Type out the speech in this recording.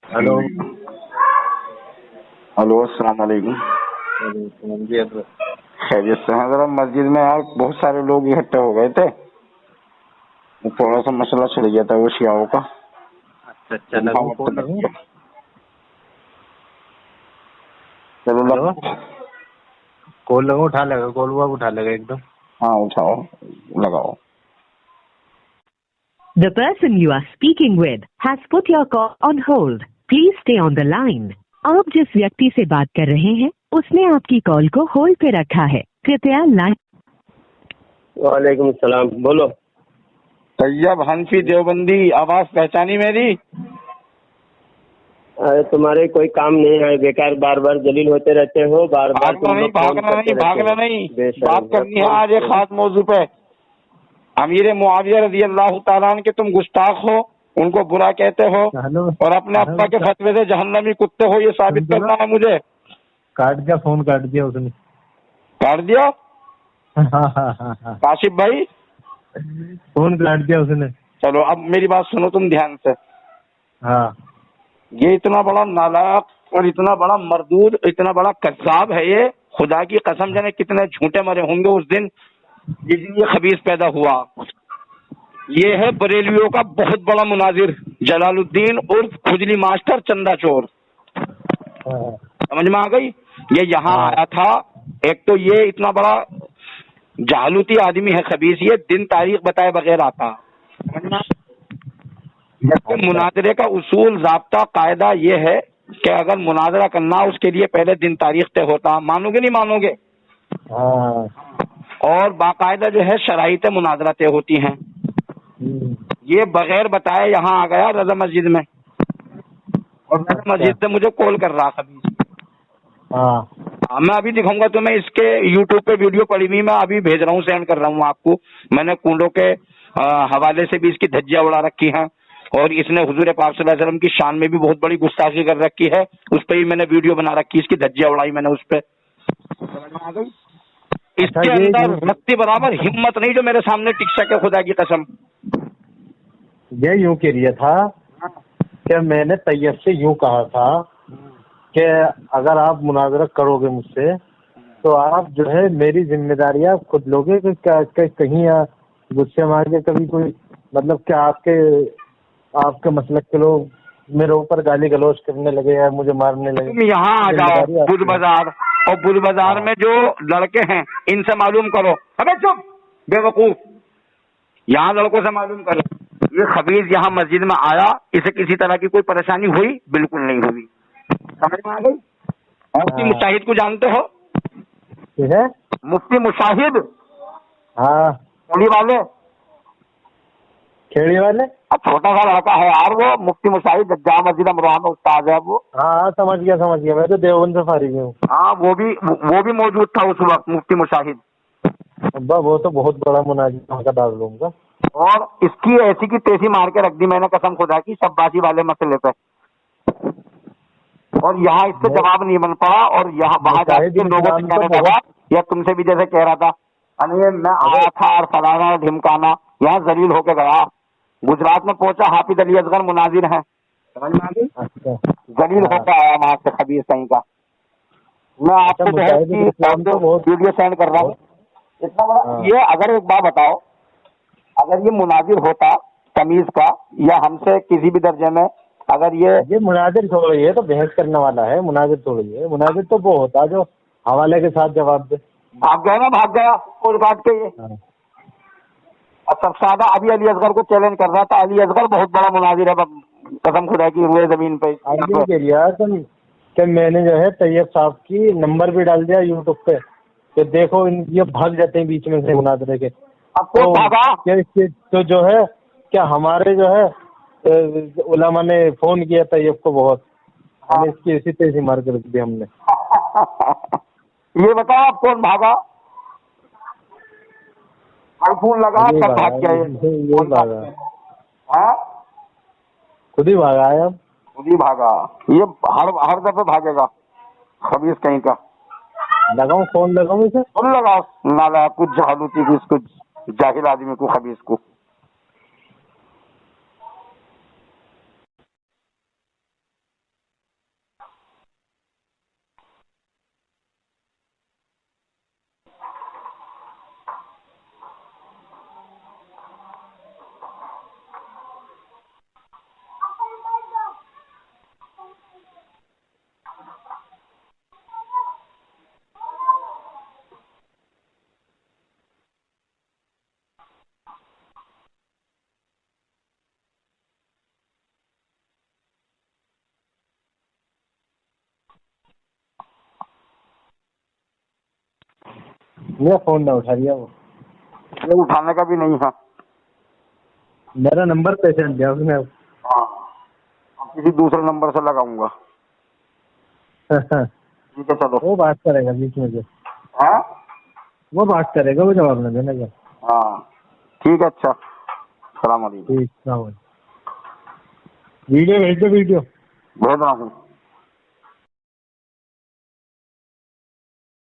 Hello. Hello, अस्सलाम वालेकुम। जी हजरत। खैरियत से हैं? जरा मस्जिद में यार बहुत सारे लोग इकट्ठे हो गए थे, थोड़ा सा मसला चल गया था वो शियाओं का। अच्छा लगाऊं, कॉल लगाऊं? चलो हेलो, कॉल लगाऊं? उठा लेगा कॉल? वो उठा लेगा एकदम। हाँ उठाओ, लगाओ। The person you are speaking with has put your call on hold. Please stay on the line. आप जिस व्यक्ति से बात कर रहे हैं उसने आपकी कॉल को होल्ड पे रखा है, कृपया लाइन। वालेकुम सलाम, बोलो। तैयब हनफी देवबंदी, आवाज पहचानी मेरी? अरे तुम्हारे कोई काम नहीं है, बेकार बार बार जलील होते रहते हो, बार बार भागना नहीं, भागना नहीं, बात करनी है आज एक खास मौजू पे। अमीर मुआविया रज़ी अल्लाह ताला अन्हु के तुम गुस्ताख हो, उनको बुरा कहते हो और अपने अब्बा के फतवे से जहन्नमी कुत्ते हो, ये साबित करना है मुझे। काट दिया, फोन काट दिया उसने। काट दिया? काशिफ भाई फोन काट दिया उसने। चलो अब मेरी बात सुनो तुम ध्यान से। हाँ, ये इतना बड़ा नालायक और इतना बड़ा मरदूद, इतना बड़ा कज़्ज़ाब है ये, खुदा की कसम जाने कितने झूठे मरे होंगे उस दिन जिस दिन ये खबीस पैदा हुआ। ये है बरेलियों का बहुत बड़ा मुनाजिर जलालुद्दीन उर्फ खुजली मास्टर चंदा चोर। समझ में आ गई? ये यहाँ आया था। एक तो ये इतना बड़ा जालूती आदमी है खबीस, ये दिन तारीख बताए बगैर आता। मुनाजरे का उसूल ज़ाब्ता कायदा ये है कि अगर मुनाजरा करना उसके लिए पहले दिन तारीख तय होता। मानोगे नहीं मानोगे? और बाकायदा जो है शराइत मुनाजरा तय होती हैं। ये बगैर बताए यहाँ आ गया रजा मस्जिद में और रजा मस्जिद से मुझे कॉल कर रहा खबीस। मैं अभी दिखाऊंगा तुम्हें इसके यूट्यूब पे वीडियो पड़ी हुई, मैं अभी भेज रहा हूँ, सेंड कर रहा हूँ आपको। मैंने कूड़ों के हवाले से भी इसकी धज्जियां उड़ा रखी हैं और इसने हुजूर पाक सल्लल्लाहु अलैहि वसल्लम की शान में भी बहुत बड़ी गुस्ताखी कर रखी है, उस पर ही मैंने वीडियो बना रखी, इसकी धज्जियां उड़ाई मैंने उस पर। इसके अंदर रत्ती बराबर हिम्मत नहीं जो मेरे सामने टिक सके, खुदा की कसम। ये यूं कह रहा था कि मैंने तैयब से यूं कहा था कि अगर आप मुनाजरा करोगे मुझसे तो आप जो है मेरी जिम्मेदारी आप खुद लोगे कि कहीं गुस्से मार के कभी कोई मतलब क्या आपके मसलक के लोग मेरे ऊपर गाली गलौज करने लगे या मुझे मारने लगे। तुम यहाँ आ जाओ बुध बाजार, और बुध बाजार में जो लड़के हैं इनसे मालूम करो। अबे चुप बेवकूफ, यहाँ लड़कों से मालूम करो। ये खबीज यहाँ मस्जिद में आया, इसे किसी तरह की कोई परेशानी हुई? बिल्कुल नहीं हुई। समझ में आ गई? मुफ्ती मुशाहिद को जानते हो? है मुफ्ती मुशाहिद, हाँ, खेड़ी वाले। अब छोटा सा लड़का है यार वो, मुफ्ती मुशाहिद जामा मस्जिद अमरोहा में उस्ताद है वो। हाँ समझ गया, मैं तो देवबंद से फारिग हूँ। हाँ वो भी मौजूद था उस वक्त, मुफ्ती मुशाहिद। अब्बा वो तो बहुत बड़ा मुनाजिर का दारुल का। और इसकी ऐसी की तैसी मार के रख दी मैंने कसम खुदा की, शब्बासी वाले मसले पे। और यहाँ इससे जवाब नहीं बन पड़ा और यहाँ वहां जाके लोगों से कहने लगा, या तुमसे भी जैसे कह रहा था, अरे मैं आया था और फलाना और ढिमकाना, यहाँ जलील होके गया। गुजरात में पहुंचा, हाफिज अली असगर मुनाजिर है, समझ में आ गई? जलील होकर आया वहां से खबीर सही का। मैं आपको वीडियो सेंड कर रहा हूँ। इतना बड़ा ये, अगर एक बात बताओ, अगर ये मुनाजिर होता तमीज का या हमसे किसी भी दर्जे में, अगर ये मुनाजिर थोड़ी है तो बहस करने वाला है, मुनाजिर थोड़ी है। मुनाजिर तो वो होता जो हवाले के साथ जवाब दे। भाग गया ना, भाग गया कॉल काट के ये। और सबसे ज्यादा अभी अली असगर को चैलेंज कर रहा था। अली असगर बहुत बड़ा मुनाजिर है कसम खुदा की रुए जमीन पे। कि मैंने जो है तैयब साहब की नंबर भी डाल दिया यूट्यूब पे कि देखो ये भाग जाते हैं बीच में से मुनाजरे के। अब तो भागा तो जो है क्या हमारे जो है उलमा ने फोन किया तैयब को बहुत, इसकी इसी तेजी मार कर दी हमने। ये बताओ आप कौन भागा? फोन लगा सब भाग गया। ये भागा, हाँ खुद ही भागा है। अब खुद ही भागा, ये हर दफे भागेगा खबीस कहीं का। लगाऊं फोन, लगाऊं इसे? फोन लगाओ नाला कुछ जहालूती को, इसको जाहिल आदमी को, खबीस को। मेरा फोन ना उठा लिया वो, ये उठाने का भी नहीं है। मेरा नंबर पहचान दिया उसने। हाँ, अब किसी दूसरे नंबर से लगाऊंगा। ठीक है चलो। वो बात करेगा बीच में से, हाँ वो बात करेगा, वो जवाब नहीं देना क्या। हाँ ठीक है, अच्छा सलाम अलैकुम। ठीक, वीडियो भेज दो, वीडियो भेज रहा हूँ।